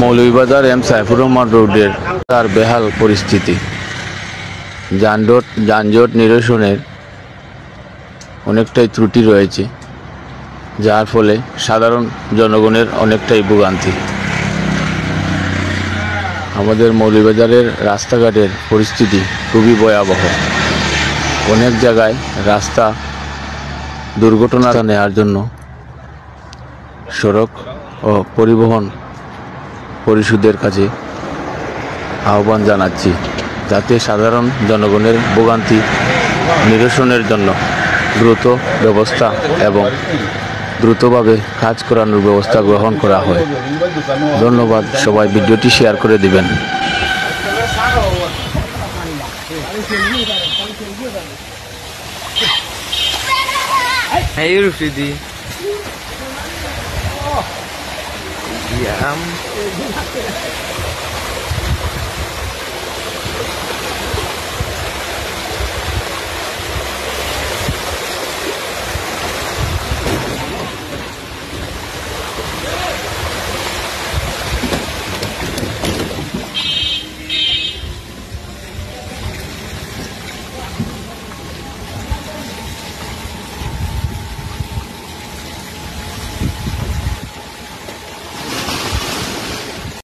Moulvibazar M Saifur Rahman রোডের তার বেহাল পরিস্থিতি। যানজট নিরসনের অনেকটাই ত্রুটি রয়েছে, যার ফলে সাধারণ জনগণের অনেকটাই ভোগান্তি। আমাদের মৌলভীবাজারের রাস্তাঘাটের পরিস্থিতি খুবই ভয়াবহ। অনেক জায়গায় রাস্তা দুর্ঘটনা নেওয়ার জন্য সড়ক ও পরিবহন পরিষদের কাছে আহ্বান জানাচ্ছি, যাতে সাধারণ জনগণের ভোগান্তি নিরসনের জন্য দ্রুত ব্যবস্থা এবং দ্রুতভাবে কাজ করানোর ব্যবস্থা গ্রহণ করা হয়। ধন্যবাদ। সবাই ভিডিওটি শেয়ার করে দিবেন। Hey Rufidi. Ya.